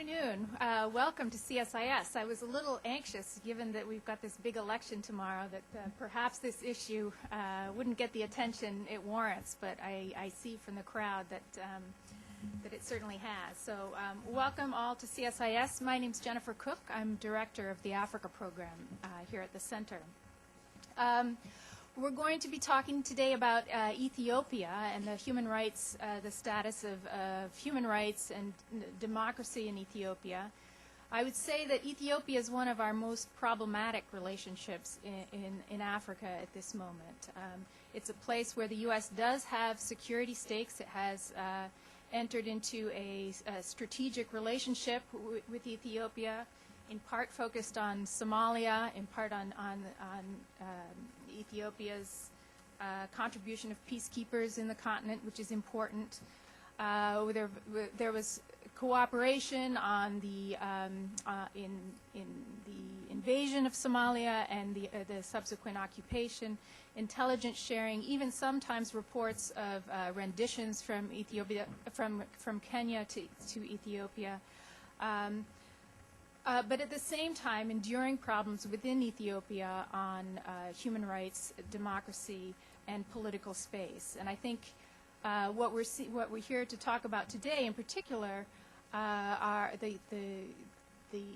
afternoon. Welcome to CSIS. I was a little anxious, given that we've got this big election tomorrow, that perhaps this issue wouldn't get the attention it warrants, but I see from the crowd that it certainly has. So welcome all to CSIS. My name's Jennifer Cook. I'm director of the Africa program here at the center. We're going to be talking today about Ethiopia and the human rights, the status of human rights and democracy in Ethiopia. I would say that Ethiopia is one of our most problematic relationships in Africa at this moment. It's a place where the U.S. does have security stakes. It has entered into a strategic relationship with Ethiopia, in part focused on Somalia, in part on Ethiopia's contribution of peacekeepers in the continent, which is important. There was cooperation on the in the invasion of Somalia and the subsequent occupation, intelligence sharing, even sometimes reports of renditions from Ethiopia, from Kenya to Ethiopia. But at the same time, enduring problems within Ethiopia on human rights, democracy, and political space. And I think what we're here to talk about today, in particular, are the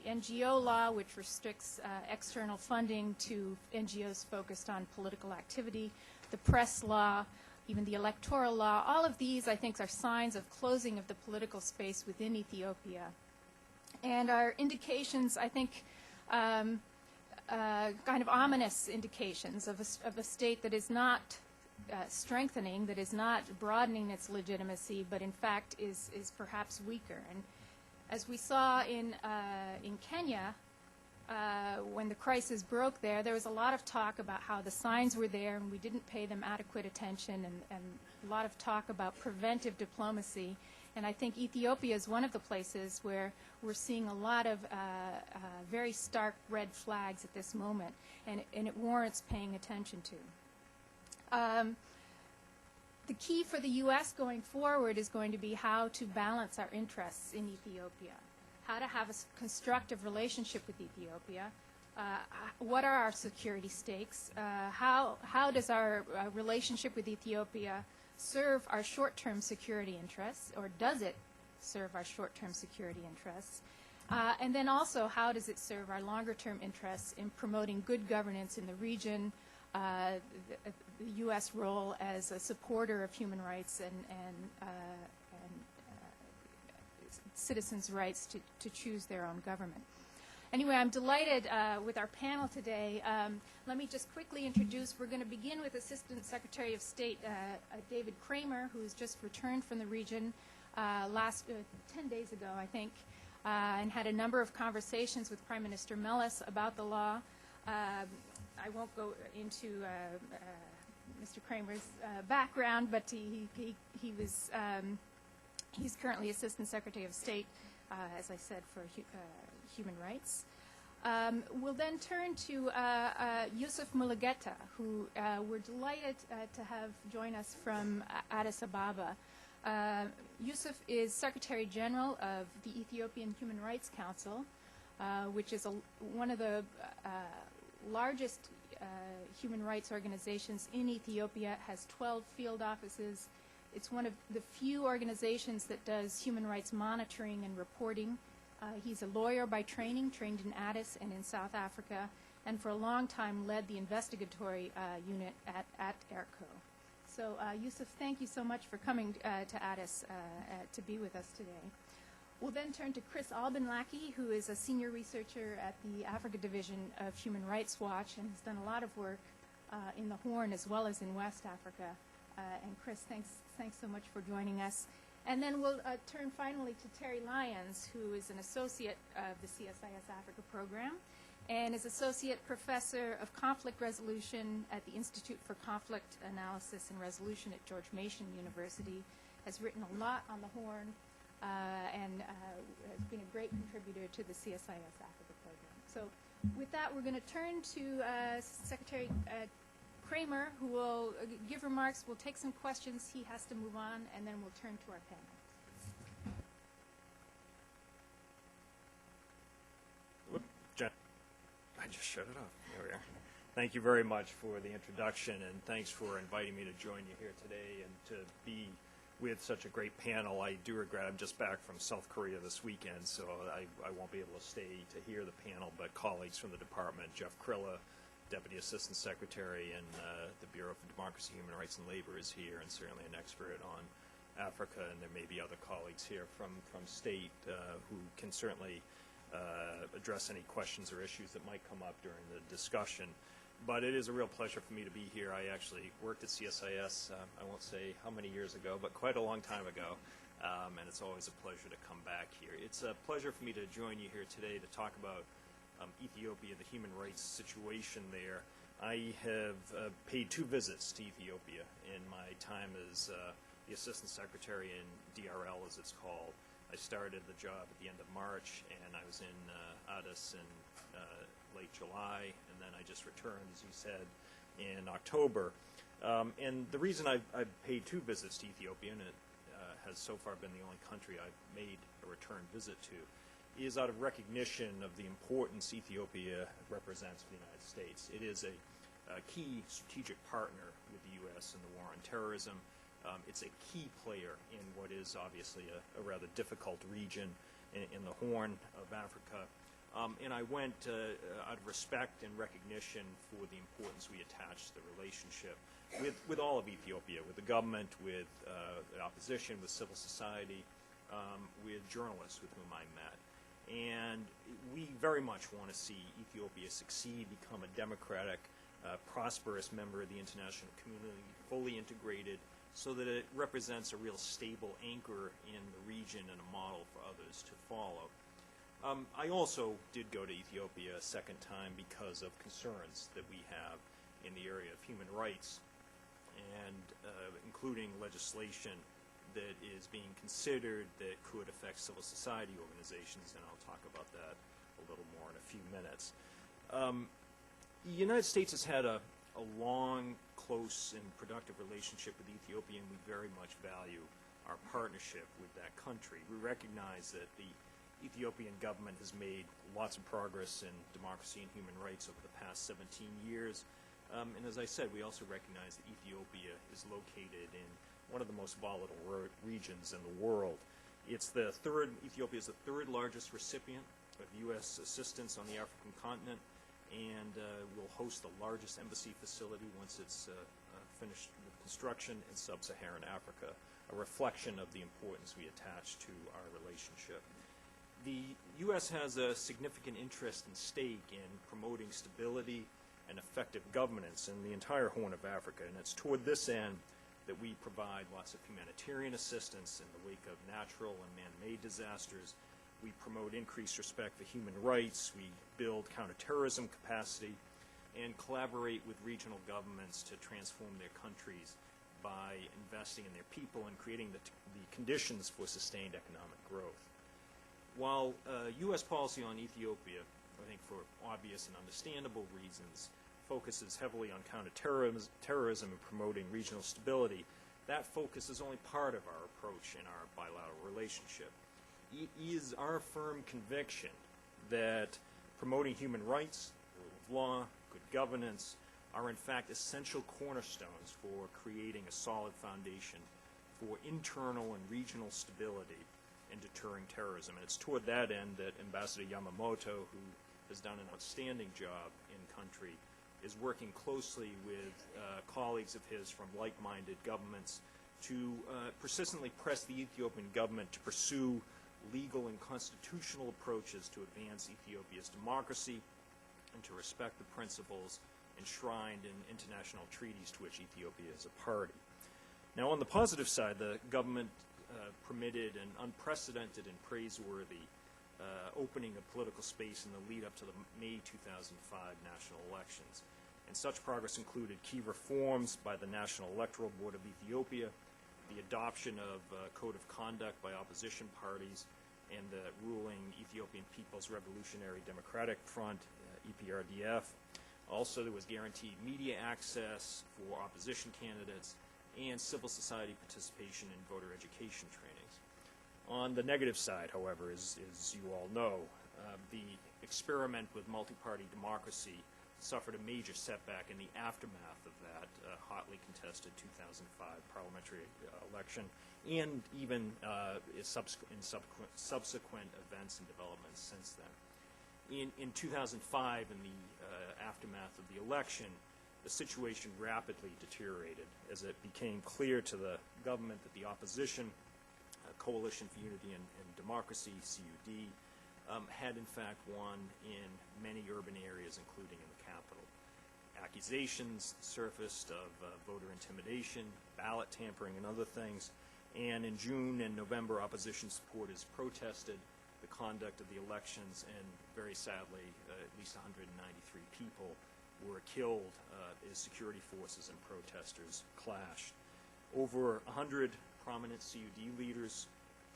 NGO law, which restricts external funding to NGOs focused on political activity, the press law, even the electoral law. All of these, I think, are signs of closing of the political space within Ethiopia. And are indications, I think, kind of ominous indications of a state that is not strengthening, that is not broadening its legitimacy, but in fact is perhaps weaker. And as we saw in Kenya, when the crisis broke there was a lot of talk about how the signs were there and we didn't pay them adequate attention, and a lot of talk about preventive diplomacy. And I think Ethiopia is one of the places where we're seeing a lot of very stark red flags at this moment, and it warrants paying attention to. The key for the U.S. going forward is going to be how to balance our interests in Ethiopia, how to have a constructive relationship with Ethiopia, what are our security stakes, how does our relationship with Ethiopia serve our short-term security interests, or does it serve our short-term security interests? And then also, how does it serve our longer-term interests in promoting good governance in the region, the U.S. role as a supporter of human rights and citizens' rights to choose their own government. Anyway, I'm delighted with our panel today. Let me just quickly introduce, we're going to begin with Assistant Secretary of State David Kramer, who's just returned from the region 10 days ago, I think, and had a number of conversations with Prime Minister Meles about the law. I won't go into Mr. Kramer's background, but he's currently Assistant Secretary of State, as I said, for human rights. We'll then turn to Yusuf Mulugeta, who we're delighted to have join us from Addis Ababa. Yusuf is Secretary General of the Ethiopian Human Rights Council, which is one of the largest human rights organizations in Ethiopia. It has 12 field offices. It's one of the few organizations that does human rights monitoring and reporting. He's a lawyer by training, trained in Addis and in South Africa, and for a long time led the investigatory unit at ERCO. So, Yusuf, thank you so much for coming to Addis to be with us today. We'll then turn to Chris Albanlacki, who is a senior researcher at the Africa Division of Human Rights Watch and has done a lot of work in the Horn as well as in West Africa. And Chris, thanks so much for joining us. And then we'll turn finally to Terry Lyons, who is an associate of the CSIS Africa program and is associate professor of conflict resolution at the Institute for Conflict Analysis and Resolution at George Mason University, has written a lot on the Horn, and has been a great contributor to the CSIS Africa program. So with that, we're going to turn to Secretary Kramer, who will give remarks. We'll take some questions. He has to move on, and then we'll turn to our panel. just shut it off. There we are. Thank you very much for the introduction, and thanks for inviting me to join you here today and to be with such a great panel. I do regret I'm just back from South Korea this weekend, so I won't be able to stay to hear the panel, but colleagues from the department, Jeff Krilla, Deputy Assistant Secretary, and the Bureau for Democracy, Human Rights, and Labor is here, and certainly an expert on Africa, and there may be other colleagues here from state who can certainly address any questions or issues that might come up during the discussion. But it is a real pleasure for me to be here. I actually worked at CSIS, I won't say how many years ago, but quite a long time ago, and it's always a pleasure to come back here. It's a pleasure for me to join you here today to talk about Ethiopia, the human rights situation there. I have paid 2 visits to Ethiopia in my time as the Assistant Secretary in DRL, as it's called. I started the job at the end of March, and I was in Addis in late July, and then I just returned, as you said, in October. And the reason I've paid 2 visits to Ethiopia, and it has so far been the only country I've made a return visit to, is out of recognition of the importance Ethiopia represents for the United States. It is a key strategic partner with the U.S. in the war on terrorism. It's a key player in what is obviously a rather difficult region in the Horn of Africa. And I went out of respect and recognition for the importance we attach to the relationship with all of Ethiopia, with the government, with the opposition, with civil society, with journalists with whom I met. And we very much want to see Ethiopia succeed, become a democratic, prosperous member of the international community, fully integrated, so that it represents a real stable anchor in the region and a model for others to follow. I also did go to Ethiopia a second time because of concerns that we have in the area of human rights, and including legislation that is being considered that could affect civil society organizations, and I'll talk about that a little more in a few minutes. The United States has had a long, close, and productive relationship with Ethiopia, and we very much value our partnership with that country. We recognize that the Ethiopian government has made lots of progress in democracy and human rights over the past 17 years. And as I said, we also recognize that Ethiopia is located in one of the most volatile regions in the world. Ethiopia is the 3rd largest recipient of U.S. assistance on the African continent, and will host the largest embassy facility once it's finished with construction in sub-Saharan Africa, a reflection of the importance we attach to our relationship. The U.S. has a significant interest and stake in promoting stability and effective governance in the entire Horn of Africa, and it's toward this end that we provide lots of humanitarian assistance in the wake of natural and man-made disasters. We promote increased respect for human rights. We build counterterrorism capacity and collaborate with regional governments to transform their countries by investing in their people and creating the conditions for sustained economic growth. While U.S. policy on Ethiopia, I think for obvious and understandable reasons, focuses heavily on counterterrorism and promoting regional stability, that focus is only part of our approach in our bilateral relationship. It is our firm conviction that promoting human rights, rule of law, good governance are in fact essential cornerstones for creating a solid foundation for internal and regional stability and deterring terrorism. And it's toward that end that Ambassador Yamamoto, who has done an outstanding job in country, is working closely with colleagues of his from like-minded governments to persistently press the Ethiopian government to pursue legal and constitutional approaches to advance Ethiopia's democracy and to respect the principles enshrined in international treaties to which Ethiopia is a party. Now, on the positive side, the government permitted an unprecedented and praiseworthy opening of political space in the lead up to the May 2005 national elections. And such progress included key reforms by the National Electoral Board of Ethiopia, the adoption of a code of conduct by opposition parties, and the ruling Ethiopian People's Revolutionary Democratic Front, EPRDF. Also, there was guaranteed media access for opposition candidates and civil society participation in voter education trainings. On the negative side, however, as you all know, the experiment with multi-party democracy suffered a major setback in the aftermath of that hotly contested 2005 parliamentary election, and even in subsequent events and developments since then. In 2005, in the aftermath of the election, the situation rapidly deteriorated as it became clear to the government that the opposition, Coalition for Unity and Democracy, CUD, had in fact won in many urban areas, including in the capital. Accusations surfaced of voter intimidation, ballot tampering, and other things. And in June and November, opposition supporters protested the conduct of the elections, and very sadly, at least 193 people were killed as security forces and protesters clashed. Over 100 prominent CUD leaders,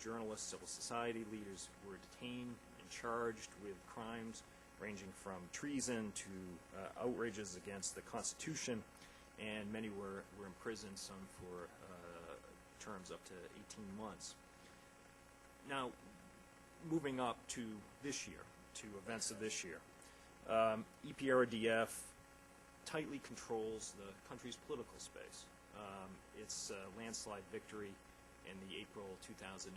journalists, civil society leaders were detained and charged with crimes ranging from treason to outrages against the Constitution, and many were imprisoned, some for terms up to 18 months. Now, moving up to this year, to events of this year, EPRDF tightly controls the country's political space. Its landslide victory in the April 2008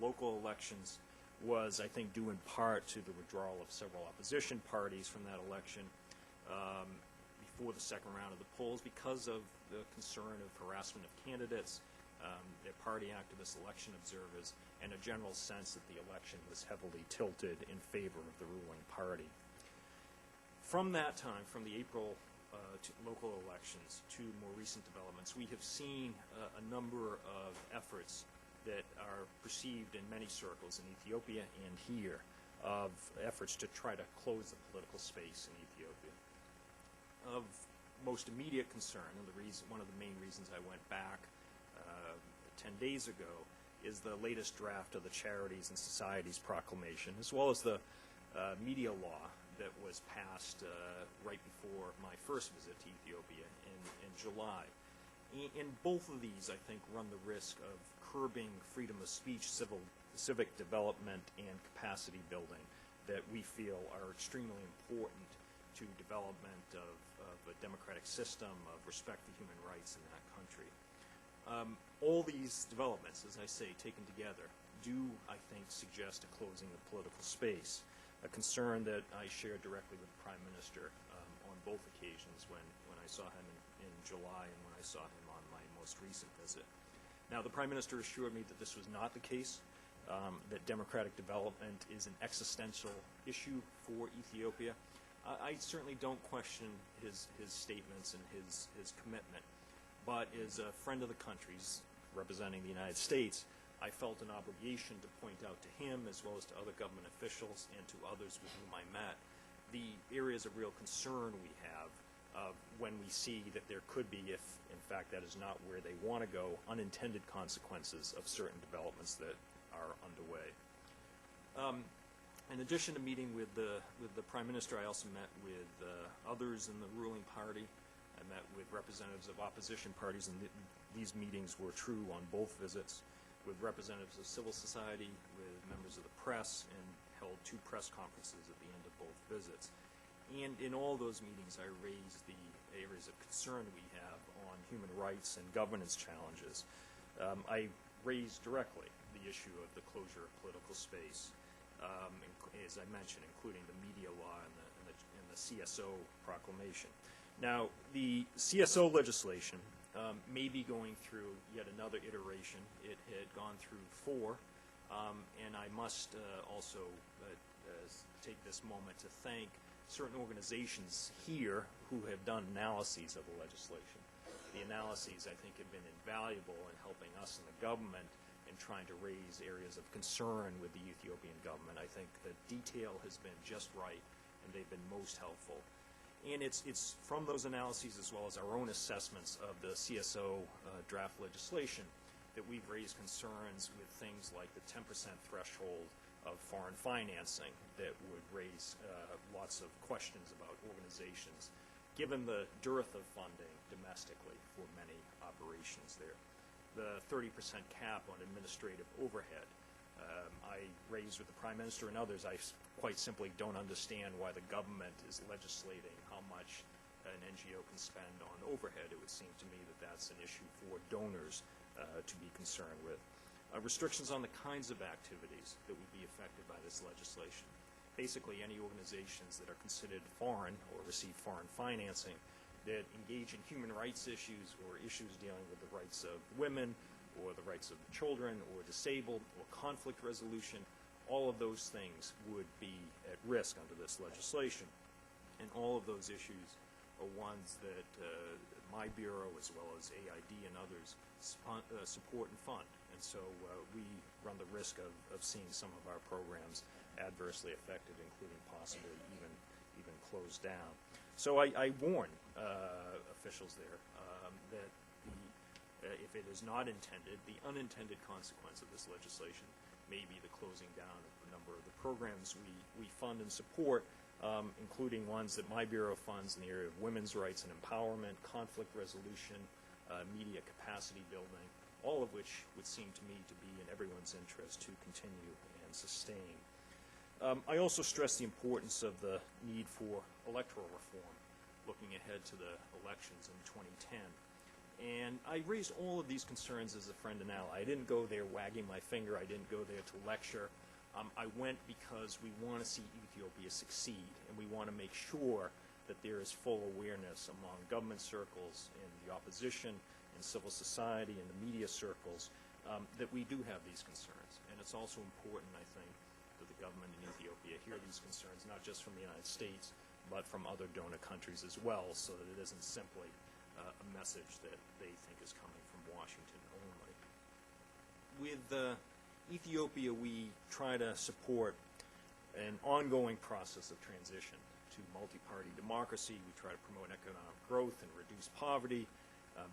local elections was, I think, due in part to the withdrawal of several opposition parties from that election before the second round of the polls because of the concern of harassment of candidates, their party activists, election observers, and a general sense that the election was heavily tilted in favor of the ruling party. From that time, from the April local elections to more recent developments, we have seen a number of efforts that are perceived in many circles in Ethiopia and here of efforts to try to close the political space in Ethiopia. Of most immediate concern, and one of the main reasons I went back 10 days ago, is the latest draft of the Charities and Societies Proclamation, as well as the media law that was passed right before my first visit to Ethiopia in July. And both of these, I think, run the risk of curbing freedom of speech, civic development, and capacity building that we feel are extremely important to development of a democratic system, of respect for human rights in that country. All these developments, as I say, taken together, do, I think, suggest a closing of political space, a concern that I shared directly with the Prime Minister on both occasions when I saw him in July and when I saw him on my most recent visit. Now, the Prime Minister assured me that this was not the case, that democratic development is an existential issue for Ethiopia. I certainly don't question his statements and his commitment, but as a friend of the country's representing the United States, I felt an obligation to point out to him, as well as to other government officials and to others with whom I met, the areas of real concern we have when we see that there could be, if in fact that is not where they want to go, unintended consequences of certain developments that are underway. In addition to meeting with the Prime Minister, I also met with others in the ruling party. I met with representatives of opposition parties, and these meetings were true on both visits, with representatives of civil society, with members of the press, and held 2 press conferences at the end of both visits. And in all those meetings, I raised the areas of concern we have on human rights and governance challenges. I raised directly the issue of the closure of political space, as I mentioned, including the media law and the CSO proclamation. Now, the CSO legislation may be going through yet another iteration. It had gone through 4, and I must also take this moment to thank certain organizations here who have done analyses of the legislation. The analyses, I think, have been invaluable in helping us in the government in trying to raise areas of concern with the Ethiopian government. I think the detail has been just right, and they've been most helpful. And it's from those analyses, as well as our own assessments of the CSO draft legislation, that we've raised concerns with things like the 10% threshold of foreign financing that would raise lots of questions about organizations, given the dearth of funding domestically for many operations there. The 30% cap on administrative overhead I raised with the Prime Minister and others, quite simply don't understand why the government is legislating how much an NGO can spend on overhead. It would seem to me that that's an issue for donors to be concerned with. Restrictions on the kinds of activities that would be affected by this legislation. Basically, any organizations that are considered foreign or receive foreign financing that engage in human rights issues or issues dealing with the rights of women or the rights of children or disabled or conflict resolution, all of those things would be at risk under this legislation. And all of those issues are ones that my Bureau, as well as AID and others, support and fund. And so we run the risk of seeing some of our programs adversely affected, including possibly even closed down. So I warn officials there that if it is not intended, the unintended consequence of this legislation may be the closing down of a number of the programs we fund and support, including ones that my Bureau funds in the area of women's rights and empowerment, conflict resolution, media capacity building, all of which would seem to me to be in everyone's interest to continue and sustain. I also stress the importance of the need for electoral reform, looking ahead to the elections in 2010. And I raised all of these concerns as a friend and ally. I didn't go there wagging my finger. I didn't go there to lecture. I went because we want to see Ethiopia succeed, and we want to make sure that there is full awareness among government circles, in the opposition, in civil society, in the media circles, that we do have these concerns. And it's also important, I think, that the government in Ethiopia hear these concerns, not just from the United States, but from other donor countries as well, so that it isn't simply a message that they think is coming from Washington only. With Ethiopia, we try to support an ongoing process of transition to multi-party democracy. We try to promote economic growth and reduce poverty,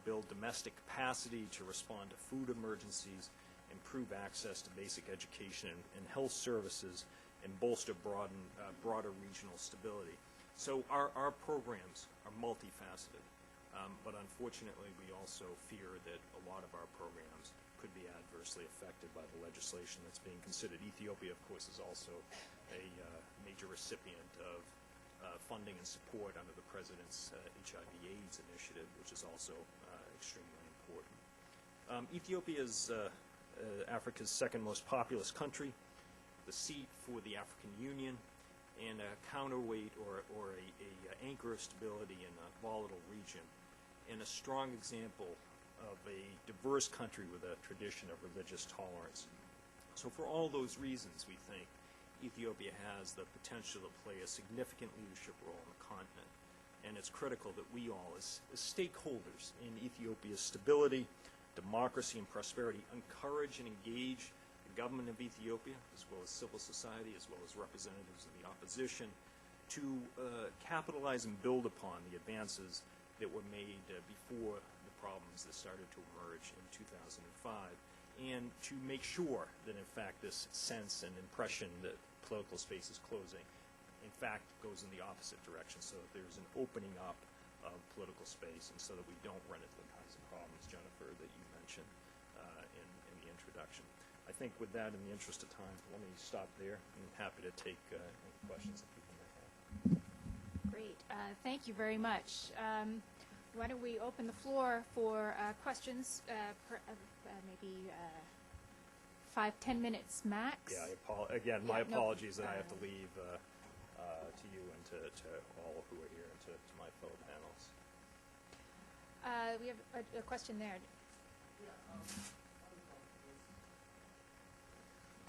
build domestic capacity to respond to food emergencies, improve access to basic education and health services, and bolster broader regional stability. So our programs are multifaceted. But unfortunately, we also fear that a lot of our programs could be adversely affected by the legislation that's being considered. Ethiopia, of course, is also a major recipient of funding and support under the President's HIV/AIDS initiative, which is also extremely important. Ethiopia is Africa's second most populous country, the seat for the African Union, and a counterweight or a anchor of stability in a volatile region, and a strong example of a diverse country with a tradition of religious tolerance. So for all those reasons, we think Ethiopia has the potential to play a significant leadership role on the continent. And it's critical that we all, as stakeholders in Ethiopia's stability, democracy, and prosperity, encourage and engage the government of Ethiopia, as well as civil society, as well as representatives of the opposition, to capitalize and build upon the advances that were made before the problems that started to emerge in 2005, and to make sure that, in fact, this sense and impression that political space is closing, in fact, goes in the opposite direction, so that there's an opening up of political space, and so that we don't run into the kinds of problems, Jennifer, that you mentioned in the introduction. I think with that, in the interest of time, let me stop there. I'm happy to take any questions that people may have. Great. Thank you very much. Why don't we open the floor for questions, maybe 5-10 minutes max? Yeah, my apologies that I have to leave to you and to all who are here and to my fellow panels. We have a question there.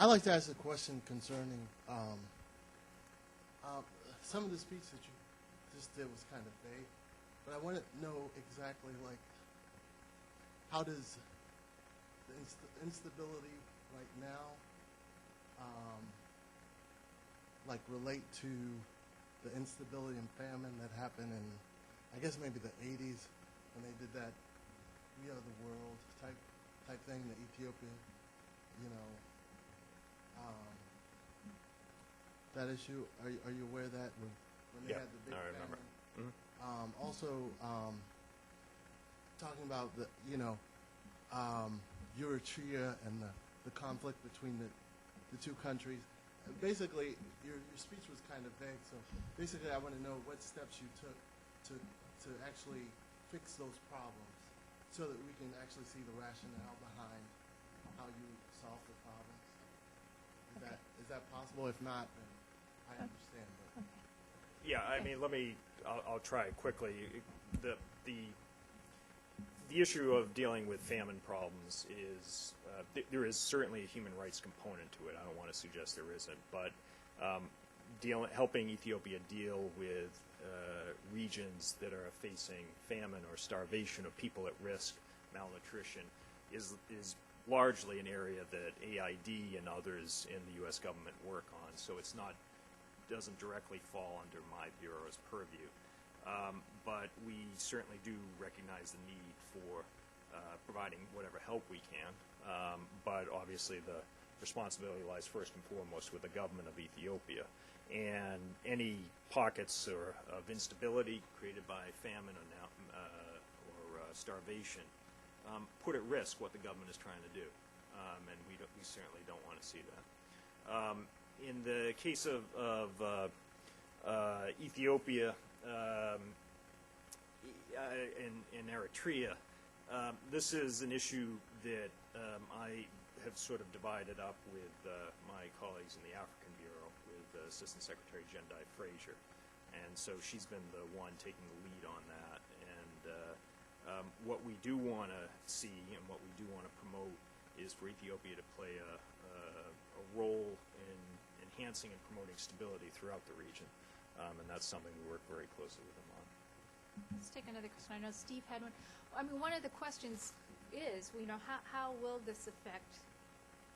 I'd like to ask a question concerning some of the speech that you just did was kind of vague, but I want to know exactly, like, how does the instability right now like relate to the instability and famine that happened in, I guess, maybe the 80s when they did that We Are the World type thing to Ethiopia, you know, that issue. Are you aware of that when they had the big I remember. famine? Mm-hmm. Also, talking about the Eritrea and the conflict between the the two countries. Basically, your speech was kind of vague, so basically I want to know what steps you took to actually fix those problems so that we can actually see the rationale behind how you solve the problems. Is that possible? If not, then I understand. But. Yeah, I mean, I'll try quickly. The issue of dealing with famine problems is, there is certainly a human rights component to it. I don't want to suggest there isn't, but helping Ethiopia deal with regions that are facing famine or starvation, or people at risk, malnutrition, is largely an area that AID and others in the U.S. government work on. So doesn't directly fall under my bureau's purview. But we certainly do recognize the need for providing whatever help we can. But obviously the responsibility lies first and foremost with the government of Ethiopia. And any pockets of instability created by famine or starvation put at risk what the government is trying to do. And we certainly don't want to see that. In the case of Ethiopia and Eritrea, this is an issue that I have sort of divided up with my colleagues in the African Bureau, with Assistant Secretary Jendai Frazier. And so she's been the one taking the lead on that. And what we do want to see and what we do want to promote is for Ethiopia to play a role in enhancing and promoting stability throughout the region. And that's something we work very closely with them on. Let's take another question. I know Steve had one. I mean, one of the questions is, how will this affect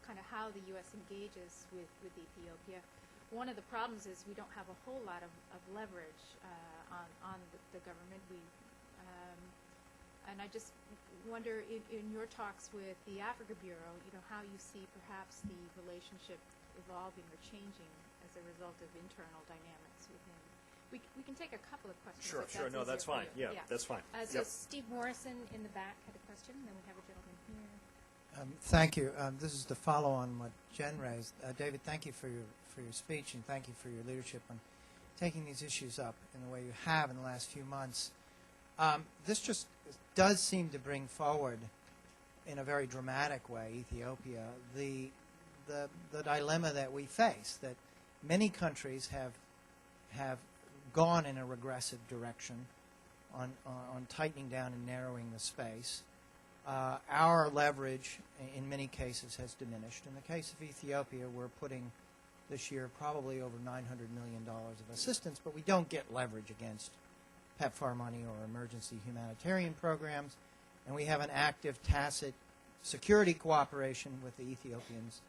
kind of how the U.S. engages with Ethiopia? One of the problems is we don't have a whole lot of leverage on the government. And I just wonder, in your talks with the Africa Bureau, how you see perhaps the relationship evolving or changing as a result of internal dynamics within. We can take a couple of questions. Sure. No, that's fine. Yeah, that's fine. So Steve Morrison in the back had a question, and then we have a gentleman here. Thank you. This is to follow on what Jen raised. David, thank you for your speech, and thank you for your leadership on taking these issues up in the way you have in the last few months. This just does seem to bring forward, in a very dramatic way, Ethiopia, the dilemma that we face, that many countries have gone in a regressive direction on tightening down and narrowing the space. Our leverage, in many cases, has diminished. In the case of Ethiopia, we're putting this year probably over $900 million of assistance, but we don't get leverage against PEPFAR money or emergency humanitarian programs, and we have an active tacit security cooperation with the Ethiopians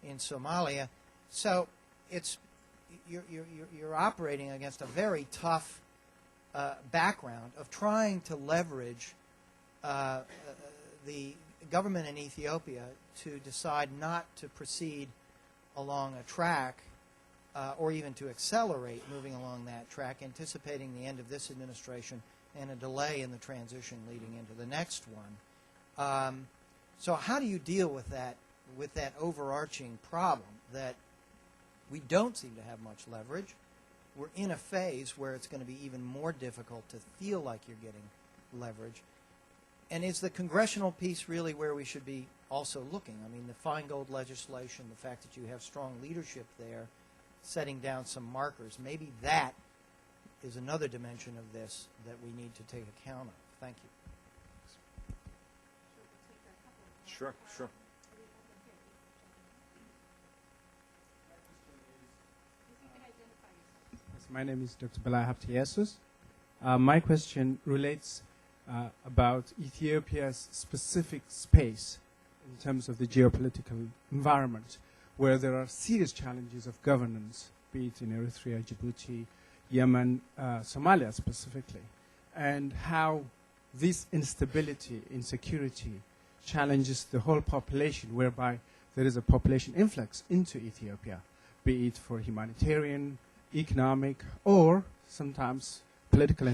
in Somalia. So you're operating against a very tough background of trying to leverage the government in Ethiopia to decide not to proceed along a track or even to accelerate moving along that track, anticipating the end of this administration and a delay in the transition leading into the next one. So how do you deal with that overarching problem that we don't seem to have much leverage? We're in a phase where it's going to be even more difficult to feel like you're getting leverage. And is the congressional piece really where we should be also looking? I mean, the Feingold legislation, the fact that you have strong leadership there, setting down some markers, maybe that is another dimension of this that we need to take account of. Thank you. Sure. My name is Dr. Bala Haptiyesus. My question relates about Ethiopia's specific space in terms of the geopolitical environment, where there are serious challenges of governance, be it in Eritrea, Djibouti, Yemen, Somalia specifically, and how this instability, insecurity, challenges the whole population, whereby there is a population influx into Ethiopia, be it for humanitarian, economic, or sometimes political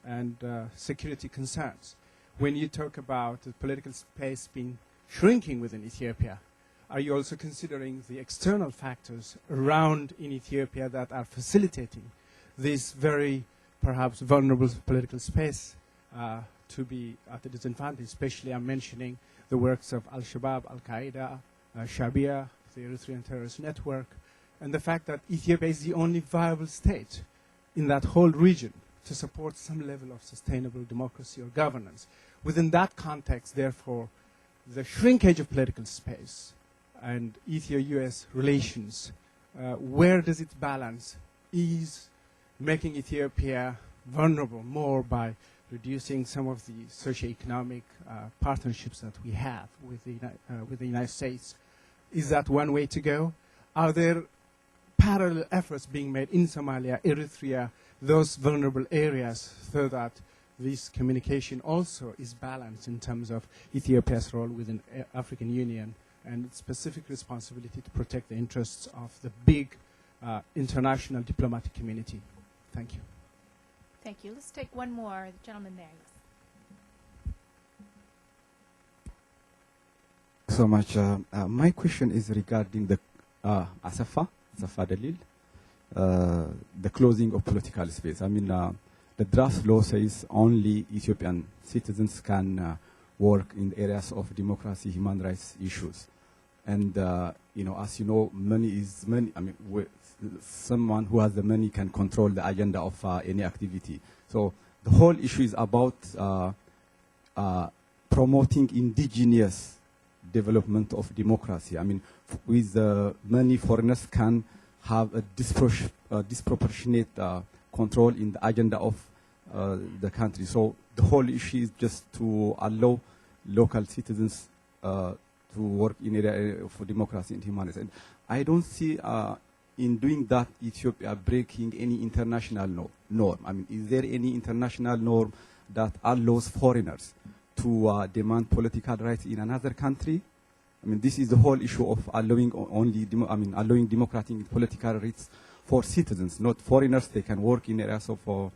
and security concerns. When you talk about the political space being shrinking within Ethiopia, are you also considering the external factors around in Ethiopia that are facilitating this very perhaps vulnerable political space to be at a disadvantage? Especially I'm mentioning the works of Al-Shabaab, Al-Qaeda, Shabia, the Eritrean terrorist network, and the fact that Ethiopia is the only viable state in that whole region to support some level of sustainable democracy or governance. Within that context, therefore, the shrinkage of political space and Ethio-US relations, where does it balance? Is making Ethiopia vulnerable more by reducing some of the socioeconomic partnerships that we have with the United States? Is that one way to go? Are there parallel efforts being made in Somalia, Eritrea, those vulnerable areas, so that this communication also is balanced in terms of Ethiopia's role within African Union and its specific responsibility to protect the interests of the big international diplomatic community? Thank you. Thank you. Let's take one more. The gentleman there. Yes. So much. My question is regarding the Asafa Dalil, the closing of political space. I mean, the draft law says only Ethiopian citizens can work in areas of democracy, human rights issues. And, as you know, money is money. I mean, someone who has the money can control the agenda of any activity. So the whole issue is about promoting indigenous development of democracy. I mean, with money, foreigners can have a disproportionate control in the agenda of the country. So the whole issue is just to allow local citizens to work in area for democracy and human rights. And I don't see in doing that Ethiopia breaking any international norm. I mean, is there any international norm that allows foreigners to demand political rights in another country? I mean, this is the whole issue of allowing allowing democratic and political rights for citizens, not foreigners. They can work in areas of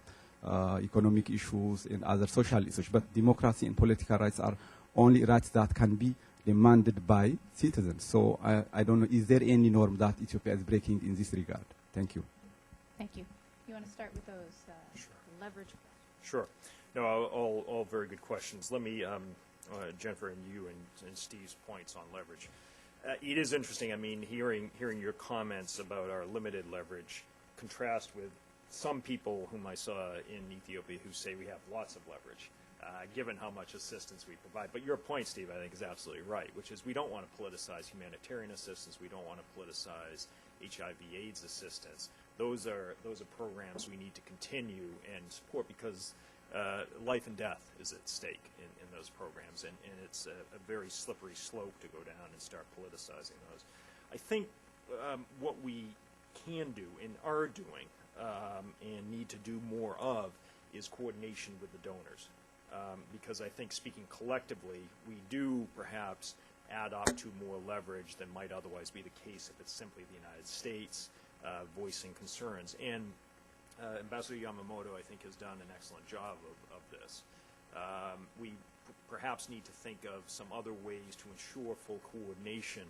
economic issues and other social issues. But democracy and political rights are only rights that can be demanded by citizens. So I don't know, is there any norm that Ethiopia is breaking in this regard? Thank you. Thank you. You want to start with those Sure. leverage? Sure. No, all very good questions. Let me, Jennifer, and you and Steve's points on leverage. It is interesting. I mean, hearing your comments about our limited leverage contrast with some people whom I saw in Ethiopia who say we have lots of leverage, given how much assistance we provide. But your point, Steve, I think is absolutely right, which is we don't want to politicize humanitarian assistance. We don't want to politicize HIV/AIDS assistance. Those are programs we need to continue and support because life and death is at stake in those programs, and it's a very slippery slope to go down and start politicizing those. I think what we can do and are doing and need to do more of is coordination with the donors, because I think speaking collectively, we do perhaps add up to more leverage than might otherwise be the case if it's simply the United States voicing concerns. And Ambassador Yamamoto, I think, has done an excellent job of this. We perhaps need to think of some other ways to ensure full coordination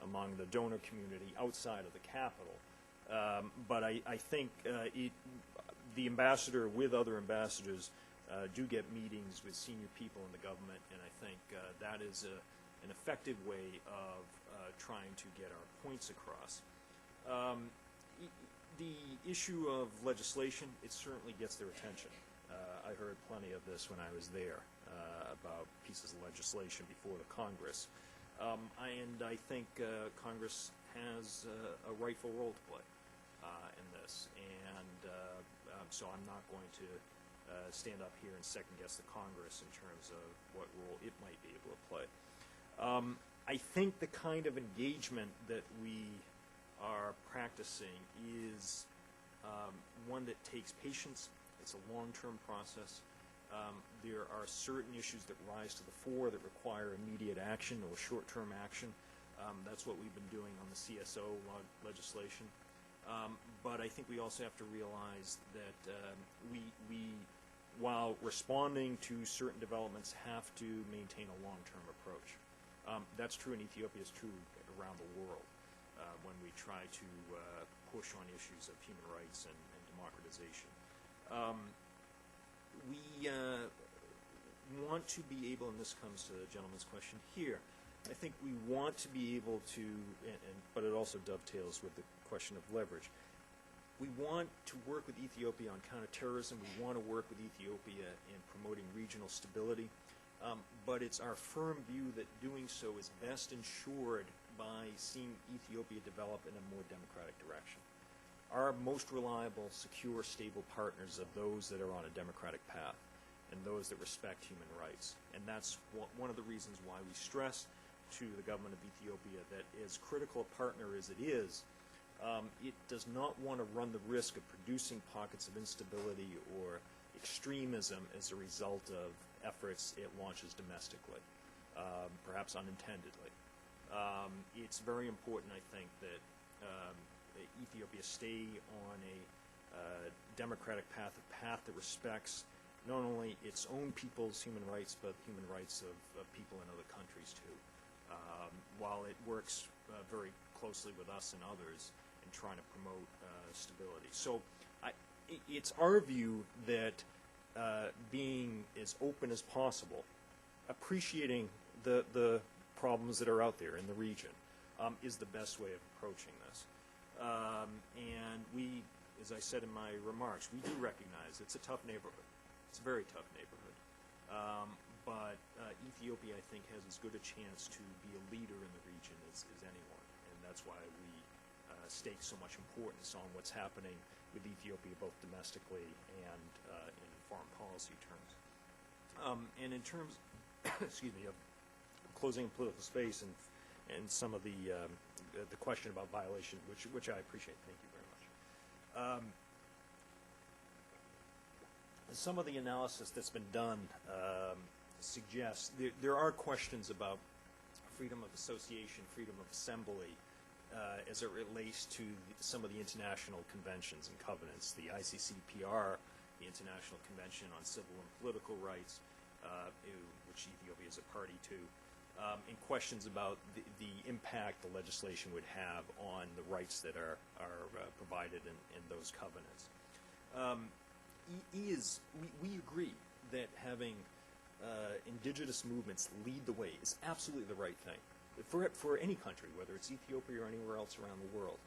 among the donor community outside of the capital. But I think the ambassador with other ambassadors do get meetings with senior people in the government, and I think that is an effective way of trying to get our points across. The issue of legislation, it certainly gets their attention. I heard plenty of this when I was there about pieces of legislation before the Congress. And I think Congress has a rightful role to play in this. And so I'm not going to stand up here and second-guess the Congress in terms of what role it might be able to play. I think the kind of engagement that we are practicing is one that takes patience. It's a long-term process. There are certain issues that rise to the fore that require immediate action or short-term action. That's what we've been doing on the CSO legislation. But I think we also have to realize that we, while responding to certain developments, have to maintain a long-term approach. That's true in Ethiopia, it's true around the world when we try to push on issues of human rights and democratization. We want to be able, and this comes to the gentleman's question here, I think we want to be able to, but it also dovetails with the question of leverage. We want to work with Ethiopia on counterterrorism. We want to work with Ethiopia in promoting regional stability. But it's our firm view that doing so is best ensured by seeing Ethiopia develop in a more democratic direction. Our most reliable, secure, stable partners are those that are on a democratic path and those that respect human rights. And that's one of the reasons why we stress to the government of Ethiopia that as critical a partner as it is, it does not want to run the risk of producing pockets of instability or extremism as a result of efforts it launches domestically, perhaps unintendedly. It's very important, I think, that Ethiopia stay on a democratic path, a path that respects not only its own people's human rights, but human rights of people in other countries too, while it works very closely with us and others in trying to promote stability. So it's our view that being as open as possible, appreciating the problems that are out there in the region, is the best way of approaching this. And we, as I said in my remarks, we do recognize it's a tough neighborhood. It's a very tough neighborhood. But Ethiopia, I think, has as good a chance to be a leader in the region as anyone. And that's why we stake so much importance on what's happening with Ethiopia, both domestically and in foreign policy terms. And in terms, excuse me, of closing political space and some of the question about violation, which I appreciate. Thank you very much. Some of the analysis that's been done suggests there are questions about freedom of association, freedom of assembly, as it relates to some of the international conventions and covenants, the ICCPR, the International Convention on Civil and Political Rights, which Ethiopia is a party to, and questions about the impact the legislation would have on the rights that are provided in those covenants. We agree that having indigenous movements lead the way is absolutely the right thing for any country, whether it's Ethiopia or anywhere else around the world.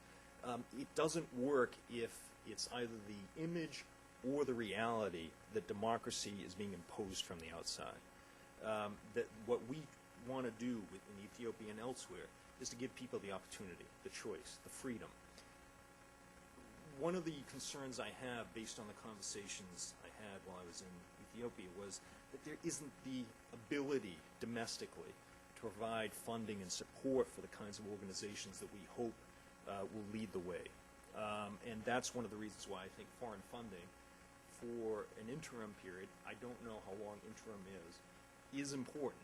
It doesn't work if it's either the image or the reality that democracy is being imposed from the outside. That what we want to do in Ethiopia and elsewhere is to give people the opportunity, the choice, the freedom. One of the concerns I have, based on the conversations I had while I was in Ethiopia, was that there isn't the ability domestically to provide funding and support for the kinds of organizations that we hope will lead the way. And that's one of the reasons why I think foreign funding for an interim period, I don't know how long interim is important.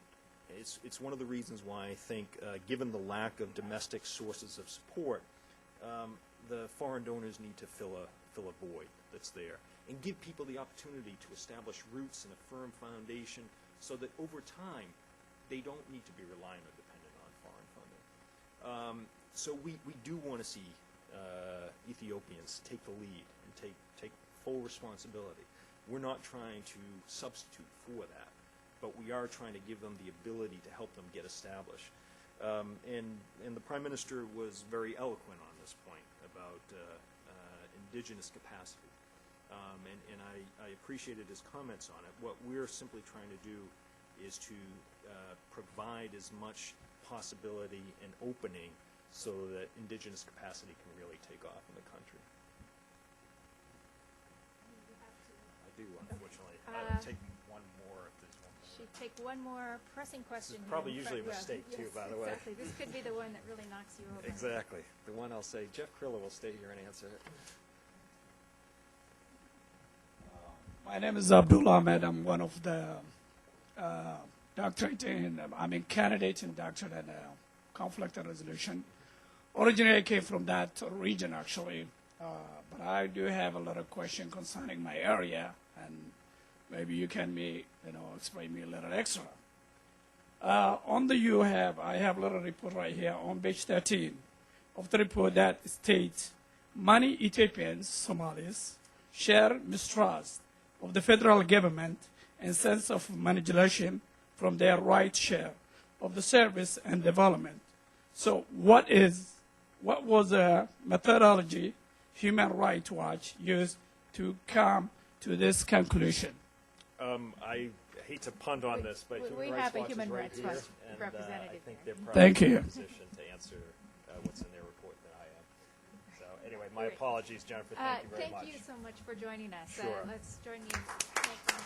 It's one of the reasons why I think, given the lack of domestic sources of support, the foreign donors need to fill a void that's there and give people the opportunity to establish roots and a firm foundation so that over time they don't need to be reliant or dependent on foreign funding. So we do want to see Ethiopians take the lead and take full responsibility. We're not trying to substitute for that, but we are trying to give them the ability to help them get established. And the Prime Minister was very eloquent on this point about indigenous capacity. And I appreciated his comments on it. What we're simply trying to do is to provide as much possibility and opening so that indigenous capacity can really take off in the country. I do, unfortunately. I would take one more if there's one more. Should take one more pressing question. This is probably here in usually a front row. mistake, too, Yes, by the way. Exactly. This could be the one that really knocks you over. Exactly. The one I'll say, Jeff Krilla will stay here and answer it. My name is Abdul Ahmed. I'm one of the candidate in doctorate in conflict and resolution. Originally, I came from that region, actually, but I do have a lot of questions concerning my area, and maybe you can explain me a little extra. I have a little report right here on page 13 of the report that states many Ethiopians, Somalis, share mistrust of the federal government and sense of manipulation from their right share of the service and development. So what was the methodology Human Rights Watch used to come to this conclusion? I hate to punt on this, but we Human have Rights a Watch is Human right Rights here, Watch and representative I think here. they're probably Thank in a you. better position to answer what's in their report than I am. So anyway, my Great. apologies, Jennifer. Thank you very much. Thank you so much for joining us. Sure. Let's join you in thanking